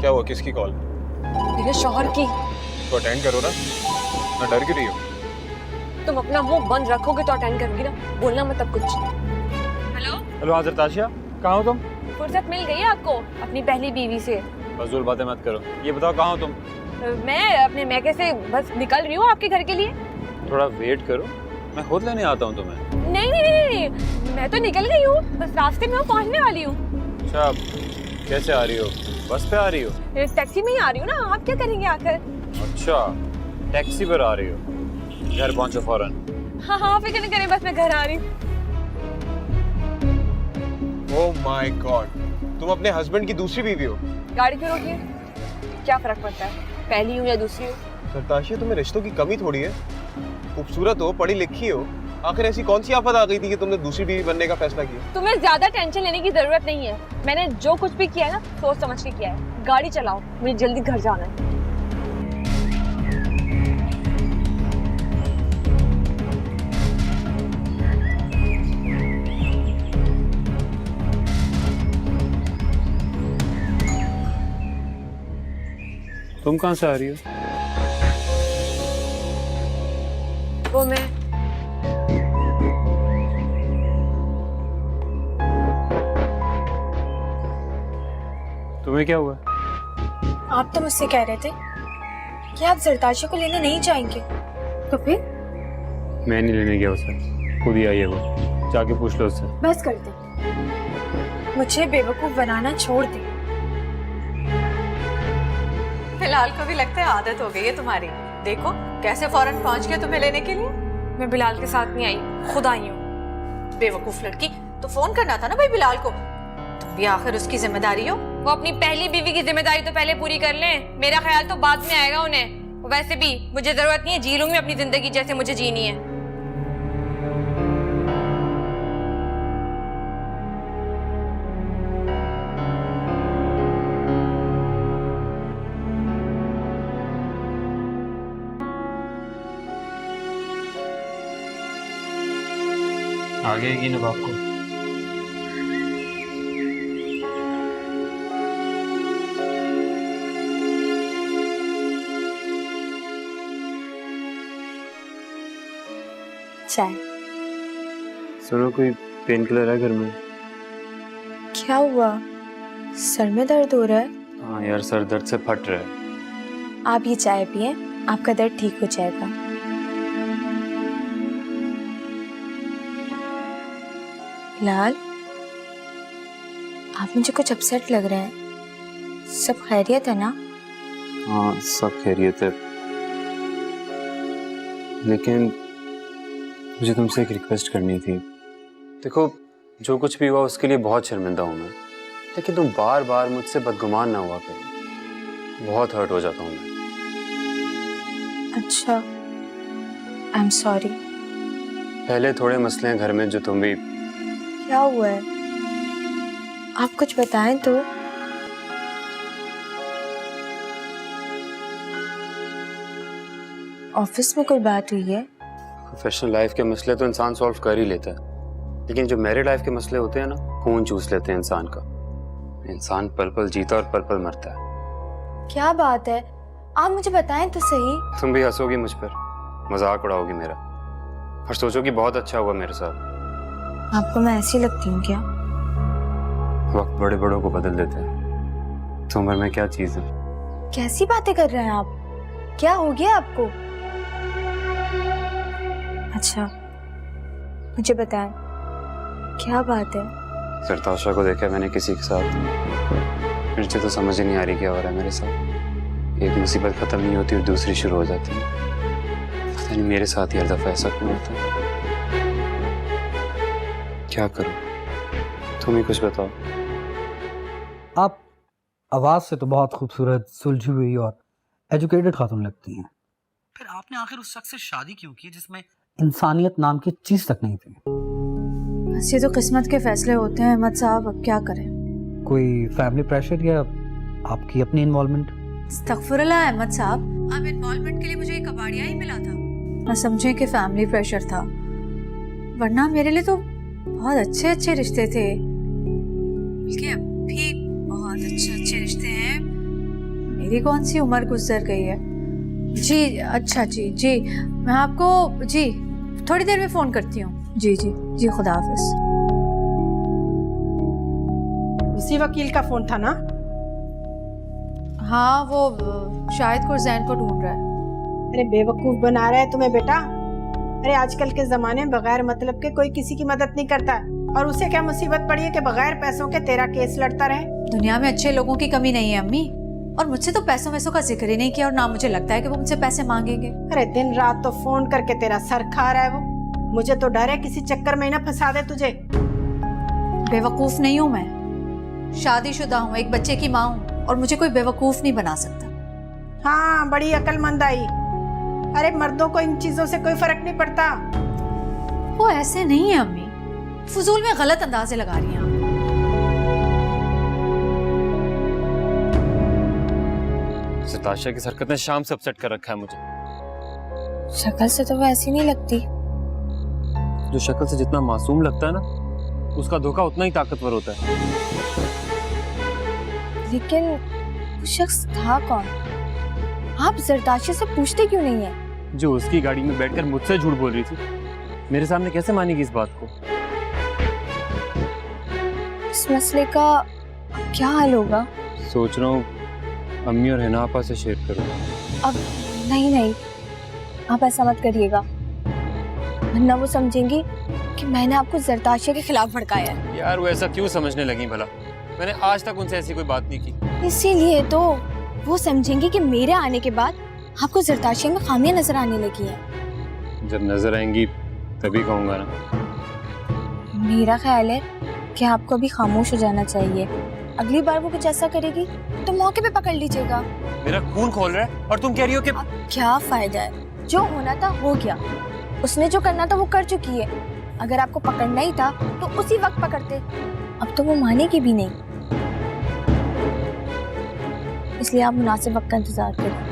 क्या हुआ, किसकी कॉल? मेरे शौहर की। तो अटेंड करो ना, मैं डर क्यों रही हूँ? तुम अपना मुंह बंद रखोगे तो अटेंड करोगी ना, बोलना मत अब कुछ। हेलो हेलो हाजिर ताशिया, कहाँ हो तुम? फुर्सत मिल गई है आपको अपनी पहली बीवी से? फजूल बातें मत करो, ये बताओ कहाँ हो तुम? मैं अपने मैके से बस निकल रही हूँ आपके घर के लिए। थोड़ा वेट करो, मैं खुद लेने आता हूँ तुम्हें। नहीं नहीं नहीं नहीं, मैं तो निकल गई हूँ, बस रास्ते में पहुँचने वाली हूँ। अच्छा, कैसे आ रही हो? बस पे आ रही हो? टैक्सी में ही आ रही हूँ ना, आप क्या करेंगे आकर? अच्छा, टैक्सी पर आ रही हो, घर पहुँचो फौरन। हाँ हाँ फिक्र नहीं करें, बस मैं घर आ रही हूँ। ओह माय गॉड, तुम अपने हस्बैंड की दूसरी बीवी हो? गाड़ी क्यों रोकी है? क्या फर्क पड़ता है, पहली हूँ या दूसरी हूँ? सरताशिया, तुम्हें रिश्तों की कमी थोड़ी है। खूबसूरत हो, पढ़ी लिखी हो, आखिर ऐसी कौन सी आफत आ गई थी कि तुमने दूसरी बीवी बनने का फैसला किया? तुम्हें ज्यादा टेंशन लेने की जरूरत नहीं है। मैंने जो कुछ भी किया है ना, सोच समझ के किया है। गाड़ी चलाओ, मुझे जल्दी घर जाना है। तुम कहाँ से आ रही हो? वो मैं तुम्हें क्या हुआ? आप तो मुझसे कह रहे थे कि आप जरताशा को लेने नहीं जाएंगे, तो फिर? मैं नहीं लेने गया उसे, खुद ही आई है वो, जाके पूछ लो उससे। बस कर दे, मुझे बेवकूफ बनाना छोड़ दे। बिलाल को भी लगता है आदत हो गई है तुम्हारी। देखो कैसे फौरन पहुंच गया तुम्हें लेने के लिए। मैं बिलाल के साथ नहीं आई, खुद आई हूँ। बेवकूफ लड़की, तो फोन करना था ना भाई बिलाल को, तुम भी आखिर उसकी जिम्मेदारी हो। वो अपनी पहली बीवी की जिम्मेदारी तो पहले पूरी कर लें, मेरा ख्याल तो बाद में आएगा उन्हें। वैसे भी मुझे जरूरत नहीं है, जी लूंगी अपनी जिंदगी जैसे मुझे जीनी है। आगे की नवाब को चाय। सुनो, कोई पेन किलर है घर में? क्या हुआ, सर में दर्द हो रहा है? हाँ यार, सर दर्द से फट रहा है। आप ये चाय पिए, आपका दर्द ठीक हो जाएगा। बिलाल, आप मुझे कुछ अपसेट लग रहे हैं। सब खैरियत है ना? हाँ सब खैरियत है, लेकिन मुझे तुमसे एक रिक्वेस्ट करनी थी। देखो, जो कुछ भी हुआ उसके लिए बहुत शर्मिंदा हूँ मैं, लेकिन तुम बार बार मुझसे बदगुमान ना हुआ करो, बहुत हर्ट हो जाता हूँ मैं। अच्छा, आई एम सॉरी। पहले थोड़े मसले हैं घर में जो तुम भी। क्या हुआ है, आप कुछ बताएं तो। ऑफिस में कोई बात हुई है? प्रोफेशनल लाइफ के मसले तो इंसान सॉल्व कर ही लेता है, लेकिन जो मैरिड लाइफ के मसले होते हैं ना, खून चूस लेते हैं इंसान का। इंसान पल पल जीता और पल पल मरता है। क्या बात है, आप मुझे बताएं तो सही। तुम भी हंसोगी मुझ पर, मजाक उड़ाओगी मेरा, और सोचोगी बहुत अच्छा हुआ मेरे साथ। आपको मैं ऐसी लगती हूँ क्या? वक्त बड़े बड़ों को बदल देते हैं, तो उम्र में क्या चीज है। कैसी बातें कर रहे हैं आप, क्या हो गया आपको? अच्छा मुझे बताएं, क्या बात है? सरताशा को देखा मैंने किसी के साथ, मुझे तो समझ ही नहीं आ रही क्या हो रहा है मेरे साथ। एक मुसीबत खत्म नहीं होती और दूसरी शुरू हो जाती है। पता नहीं मेरे साथ ही हर दफा ऐसा क्यों होता है। क्या करूं, तुम ही कुछ बताओ। आप आवाज से तो बहुत खूबसूरत, सुलझी हुई और एजुकेटेड खातून लगती हैं, फिर आपने आखिर उस शख्स से शादी क्यों की जिसमें इंसानियत नाम की चीज तक नहीं थी? बस ये तो किस्मत के फैसले होते हैं अहमद साहब, अब क्या करें। कोई फैमिली प्रेशर या आपकी अपनी इन्वॉल्वमेंट? अस्तगफुरुल्लाह अहमद साहब, अब इन्वॉल्वमेंट के लिए मुझे एक कबाड़िया ही मिला था। मैं समझे कि फैमिली प्रेशर था, वरना मेरे लिए तो बहुत अच्छे अच्छे रिश्ते थे, बल्कि अब भी बहुत अच्छे अच्छे रिश्ते हैं, मेरी कौन सी उम्र गुजर गई है। जी अच्छा जी जी, मैं आपको जी थोड़ी देर में फ़ोन करती हूँ। जी जी जी, खुदा हाफिज़। उसी वकील का फोन था ना? हाँ, वो शाहिद कुरजैन को ढूंढ रहा है। अरे बेवकूफ बना रहा है तुम्हें बेटा। अरे आजकल के जमाने में बगैर मतलब के कोई किसी की मदद नहीं करता, और उसे क्या मुसीबत पड़ी है कि बगैर पैसों के तेरा केस लड़ता रहे। दुनिया में अच्छे लोगों की कमी नहीं है अम्मी, और मुझसे तो पैसों वैसों का जिक्र ही नहीं किया, और ना मुझे लगता है कि वो मुझसे पैसे मांगेंगे। अरे दिन रात तो फोन करके तेरा सर खा रहा है वो। मुझे तो डर है किसी चक्कर में ना फंसा दे तुझे। बेवकूफ नहीं हूँ मैं, शादीशुदा हूँ, एक बच्चे की माँ हूँ, और मुझे कोई बेवकूफ नहीं बना सकता। हाँ, बड़ी अक्लमंद आई। अरे मर्दों को इन चीजों से कोई फर्क नहीं पड़ता। वो ऐसे नहीं है अम्मी, फजूल में गलत अंदाजे लगा रही हैं आप। सताशा की हरकत ने शाम से अपसेट कर रखा है मुझे। शक्ल से तो वो ऐसी नहीं लगती। जो शक्ल से जितना मासूम लगता है ना, उसका धोखा उतना ही ताकतवर होता है। लेकिन वो शख्स था कौन? आप जरदाशी से पूछते क्यों नहीं है? जो उसकी गाड़ी में बैठकर मुझसे झूठ बोल रही थी, मेरे सामने कैसे मानेगी इस बात को? इस मसले का क्या हल होगा? सोच रहा हूँ अम्मी और हिना आपा से शेयर करूँ। अब नहीं, आप ऐसा मत करिएगा, वरना वो समझेंगी कि मैंने आपको जरदाशी के खिलाफ भड़काया है। यार वो ऐसा क्यों समझने लगी भला? मैंने आज तक उनसे ऐसी कोई बात नहीं की। इसीलिए तो वो समझेंगी कि मेरे आने के बाद आपको जरदाशी में खामियां नजर आने लगी हैं। जब नजर आएंगी तभी कहूँगा ना। मेरा ख्याल है कि आपको अभी खामोश हो जाना चाहिए। अगली बार वो कुछ ऐसा करेगी तो मौके पे पकड़ लीजिएगा। मेरा खून खोल रहा है और तुम कह रही हो कि अब क्या फायदा है? जो होना था हो गया, उसने जो करना था वो कर चुकी है। अगर आपको पकड़ना ही था तो उसी वक्त पकड़ते। अब तो वो मानेगी भी नहीं, इसलिए आप मुनासिब वक्त का इंतजार करें।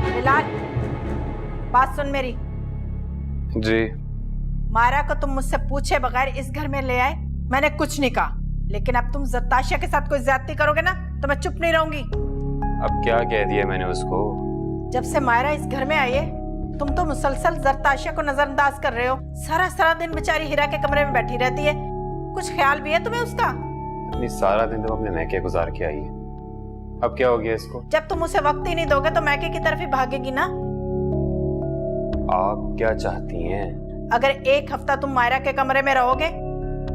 बिलाल, बात सुन मेरी। जी। मायरा को तुम मुझसे पूछे बगैर इस घर में ले आए, मैंने कुछ नहीं कहा, लेकिन अब तुम जरदाशिया के साथ कोई ज्यादती करोगे ना तो मैं चुप नहीं रहूंगी। अब क्या कह दिया मैंने उसको? जब से मायरा इस घर में आई है, तुम तो मुसलसल जरदाशिया को नजरअंदाज कर रहे हो। सारा दिन बेचारी हीरा के कमरे में बैठी रहती है, कुछ ख्याल भी है तुम्हें उसका? अपनी सारा दिन तो अपने मैके गुजार के आई है, अब क्या हो गया इसको? जब तुम उसे वक्त ही नहीं दोगे तो मैके की तरफ ही भागेगी ना। आप क्या चाहती हैं? अगर एक हफ्ता तुम मायरा के कमरे में रहोगे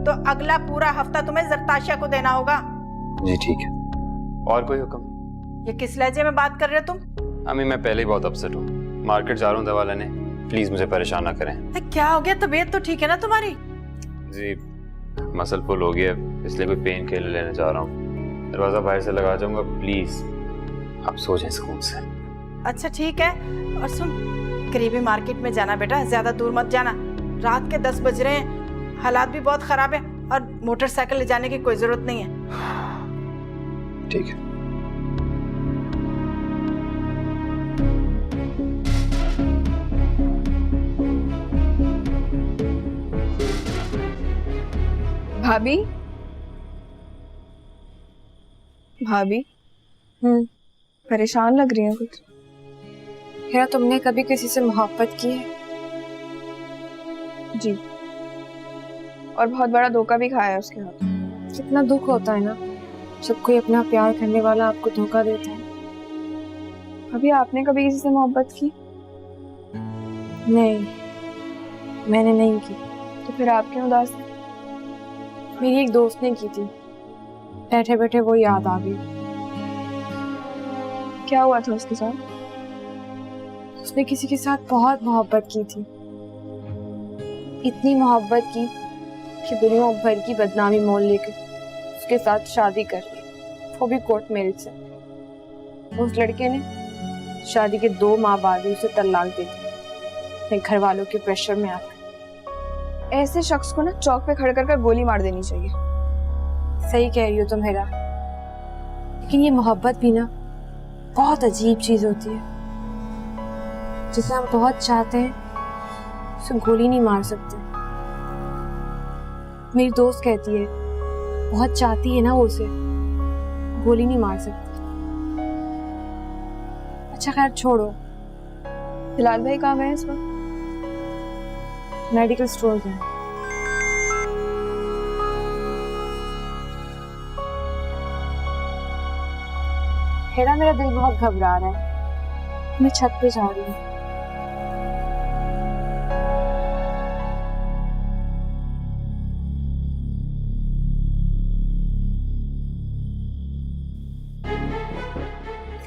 तो अगला पूरा हफ्ता तुम्हें जरदाशिया को देना होगा। जी ठीक है। और कोई हुक्म? ये किस लहजे में बात कर रहे हो तुम? अम्मी मैं पहले ही बहुत अपसेट हूँ, मार्केट जा रहा हूँ दवा लेने, प्लीज मुझे परेशान ना करें। क्या हो गया? तबीयत तो ठीक है ना तुम्हारी? जी मसल पुल हो गया, इसलिए कोई पेन किलर लेने जा रहा हूँ। दरवाजा बाहर से लगा जाऊंगा, प्लीज आप सो जाए सुकून से। अच्छा ठीक है। और सुन, करीबी मार्केट में जाना बेटा, ज्यादा दूर मत जाना। रात के 10 बज रहे हैं, हालात भी बहुत खराब है, और मोटरसाइकिल ले जाने की कोई जरूरत नहीं है। ठीक है। भाभी परेशान लग रही है कुछ। क्या तुमने कभी किसी से मोहब्बत की है? जी, और बहुत बड़ा धोखा भी खाया है उसके हाथ। कितना दुख होता है ना जब कोई अपना प्यार करने वाला आपको धोखा देता है। अभी आपने कभी किसी से मोहब्बत की? नहीं, मैंने नहीं की। तो फिर आप क्यों उदास हैं? मेरी एक दोस्त ने की थी, बैठे बैठे वो याद आ गई। क्या हुआ था उसके साथ? उसने किसी के साथ बहुत मोहब्बत की थी, इतनी मोहब्बत की कि दुनिया भर की बदनामी मोल लेकर उसके साथ शादी कर ली, वो भी कोर्ट मैरिज से। उस लड़के ने शादी के 2 माह बाद ही उसे तलाक दे दी, अपने घर वालों के प्रेशर में आकर। ऐसे शख्स को ना चौक पे खड़े कर गोली मार देनी चाहिए। सही कह रही हो तुम हीरा, लेकिन ये मोहब्बत भी ना बहुत अजीब चीज होती है। जिसे हम बहुत चाहते हैं उसे गोली नहीं मार सकते। मेरी दोस्त कहती है, बहुत चाहती है ना वो उसे, गोली नहीं मार सकती। अच्छा खैर छोड़ो, बिलाल भाई कहाँ गए इस वक्त? मेडिकल स्टोर गए। हेरा, मेरा दिल बहुत घबरा रहा है, मैं छत पे जा रही हूँ।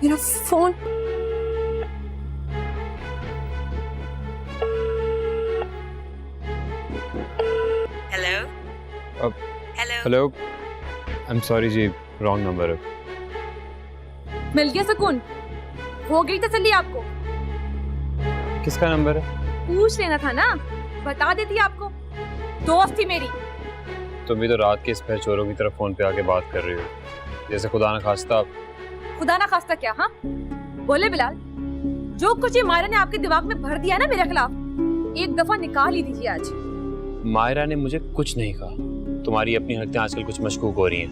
मेरा phone, hello, I am sorry जी, रॉन्ग नंबर है। मिल गया सुकून, हो गई तसल्ली आपको? किसका नंबर है? पूछ लेना था ना, बता देती आपको। दोस्त थी मेरी। तुम भी तो रात के इस पैर चोरों की तरफ फोन पे आके बात कर रही हो, जैसे खुदा ना खास्ता। खुदा ना खास्ता क्या? हाँ बोले बिलाल, जो कुछ ये मायरा ने आपके दिमाग में भर दिया ना मेरे खिलाफ, एक दफा निकाल ही दीजिए आज। मायरा ने मुझे कुछ नहीं कहा, तुम्हारी अपनी हरकतें आजकल कुछ मशकूक हो रही हैं।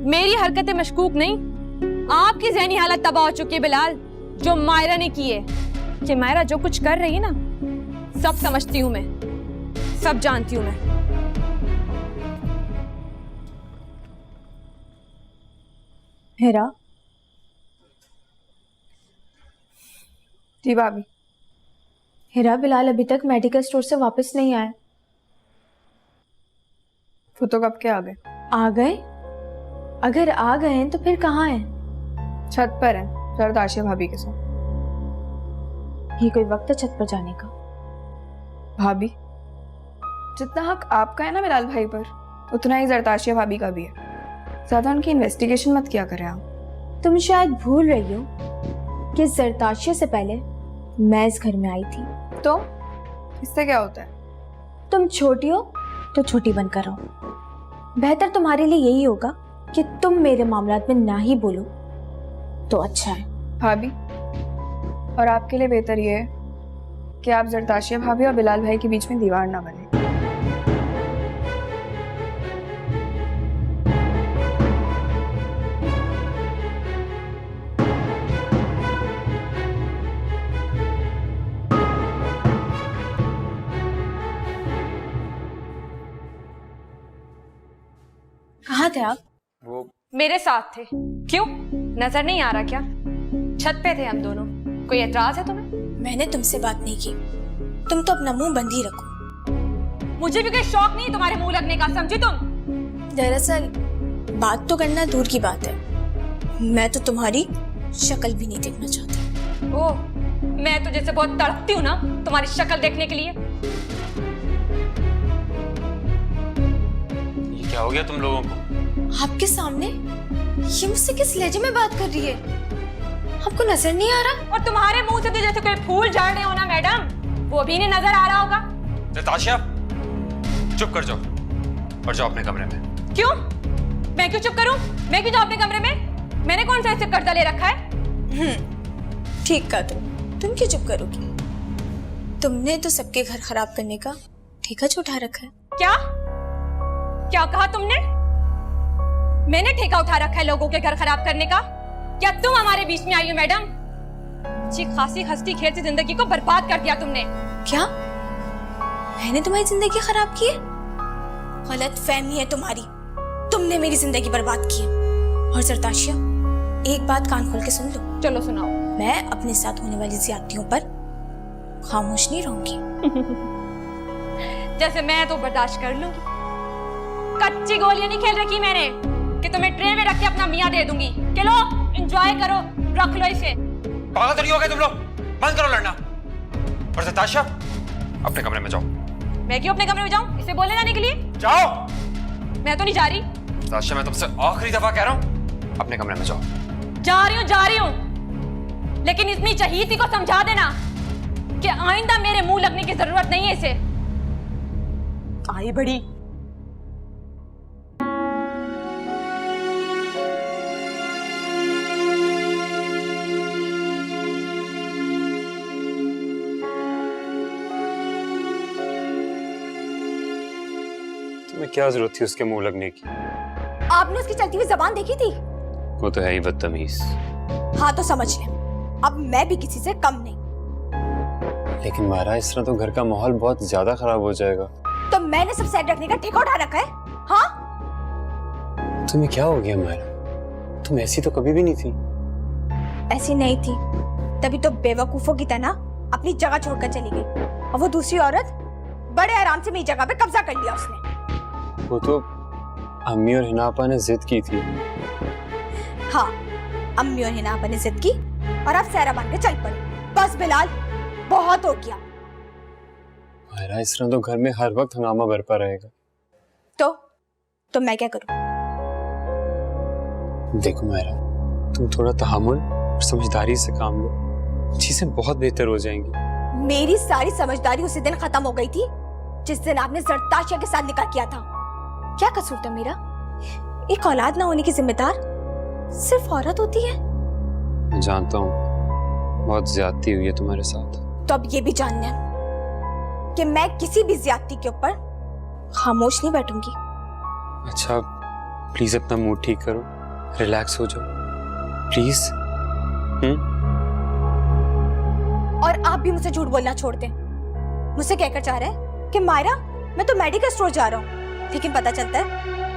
मेरी हरकतें मशकूक नहीं, आपकी ज़हनी हालत तबाह हो चुकी है बिलाल, जो मायरा ने की है। कि मायरा जो कुछ कर रही है ना, सब समझती हूँ मैं, सब जानती हूँ मैं। हेरा जी भाभी। हेरा, बिलाल अभी तक मेडिकल स्टोर से वापस नहीं आए। वो तो कब के आ गए? आ गए? अगर आ गए हैं तो फिर कहाँ हैं? छत पर हैं, शरद आशिया भाभी के साथ। ये कोई वक्त है छत पर जाने का? भाभी, जितना हक आपका है ना बिलाल भाई पर, उतना ही जरताशिया भाभी का भी है। ज्यादा उनकी इन्वेस्टिगेशन मत किया करें आप। तुम शायद भूल रही हो कि जरताशिया से पहले मैं इस घर में आई थी। तो इससे क्या होता है? तुम छोटी हो तो छोटी बनकर रहो। बेहतर तुम्हारे लिए यही होगा कि तुम मेरे मामलात में ना ही बोलो तो अच्छा है। भाभी, और आपके लिए बेहतर ये है कि आप जरताशिया भाभी और बिलाल भाई के बीच में दीवार ना बने। कहाँ थे आप? वो मेरे साथ थे। क्यों, नजर नहीं आ रहा क्या? छत पे थे हम दोनों। कोई एतराज है तुम्हें? मैंने तुमसे बात नहीं की, तुम तो अपना मुंह बंद ही रखो। मुझे भी कोई शौक नहीं तुम्हारे मुंह लगने का, समझी तुम? दरअसल बात तो करना दूर की बात है, मैं तो तुम्हारी शक्ल भी नहीं देखना चाहती। ओह, मैं तो जैसे बहुत तड़पती हूँ ना तुम्हारी शक्ल देखने के लिए। ये क्या हो गया तुम लोगों को? आपके सामने ये मुझसे किस लहजे में बात कर रही है? आपको नजर नहीं आ रहा? और तुम्हारे मुंह से तो जैसे कोई फूल झाड़ रहे हो ना मैडम, वो भी नहीं नजर आ रहा होगा। नताशा, चुप कर जाओ और जाओ अपने कमरे में। क्यों? मैं क्यों चुप करूं? मैं क्यों जाऊं अपने कमरे में? मैंने कौन सा ऐसे कर्जा ले रखा है? ठीक कहा तुम क्यों चुप करोगी? तुमने तो सबके घर खराब करने का ठेका उठा रखा है। क्या क्या कहा तुमने? मैंने ठेका उठा रखा है लोगों के घर खराब करने का? क्या तुम हमारे बीच में आई हो मैडम? अच्छी खासी हंसती खेलती जिंदगी को बर्बाद कर दिया तुमने। क्या मैंने तुम्हारी जिंदगी खराब की है? गलत फहमी है तुम्हारी, तुमने मेरी जिंदगी बर्बाद की है। और जरताशिया, एक बात कान खोल के सुन लो। चलो सुनाओ। मैं अपने साथ होने वाली ज्यादतियों पर खामोश नहीं रहूंगी। जैसे मैं तो बर्दाश्त कर लूंगी। कच्ची गोलियां नहीं खेल रखी मैंने कि तुम्हें ट्रे में रख के अपना मियां दे दूंगी कि लो एंजॉय करो, रख लो इसे। पागल तो नहीं हो गए तुम लोग? बंद करो लड़ना और नताशा, अपने कमरे में जाओ। मैं क्यों अपने कमरे में जाऊं? इसे बोलने जाने के लिए? जाओ। मैं तो नहीं जा रही। नताशा, मैं तुमसे आखिरी दफा कह रहा हूँ, अपने कमरे में जाओ। जा रही हूँ, लेकिन इतनी चहीती को समझा देना कि आइंदा मेरे मुंह लगने की जरूरत नहीं है इसे। आई बड़ी। तुम्हें क्या जरूरत थी उसके मुंह लगने की? आपने उसकी चलती हुई जबान देखी थी? वो तो है ही बदतमीज। हाँ तो समझ लें, अब मैं भी किसी से कम नहीं। लेकिन मायरा, इस तरह तो घर का माहौल बहुत ज्यादा खराब हो जाएगा। तो मैंने सब सेट रखने का ठेका उठा रखा है? हाँ, तुम्हें क्या हो गया मायरा? तुम ऐसी तो कभी भी नहीं थी। ऐसी नहीं थी, तभी तो बेवकूफों की तरह अपनी जगह छोड़कर चली गई। और वो दूसरी औरत बड़े आराम से मेरी जगह पे कब्जा कर लिया उसने। वो तो अम्मी और हिनापा ने जिद की थी। हाँ, अम्मी और हिनापा ने जिद की और अब सहरा बन के चल पड़ी। बस बिलाल, बहुत हो गया। मायरा, इस तरह तो घर में हर वक्त हंगामा बरपा रहेगा। तो मैं क्या करूं? देखो मायरा, तुम थोड़ा तहम्मुल और समझदारी से काम लो, चीजें बहुत बेहतर हो जाएंगी। मेरी सारी समझदारी उसी दिन खत्म हो गई थी जिस दिन आपने जरताशिया के साथ निकाह किया था। क्या कसूर था मेरा? एक औलाद ना होने की जिम्मेदार सिर्फ औरत होती है। मैं जानता हूँ बहुत ज्यादती हुई है तुम्हारे साथ। तो अब ये भी जान लें कि मैं किसी भी ज्यादती के ऊपर खामोश नहीं बैठूंगी। अच्छा, प्लीज अपना मूड ठीक करो, रिलैक्स हो जाओ प्लीज। और आप भी मुझसे झूठ बोलना छोड़ दें। मुझसे कहकर चाह रहे हैं कि मायरा, मैं तो मेडिकल स्टोर जा रहा हूँ, लेकिन पता चलता है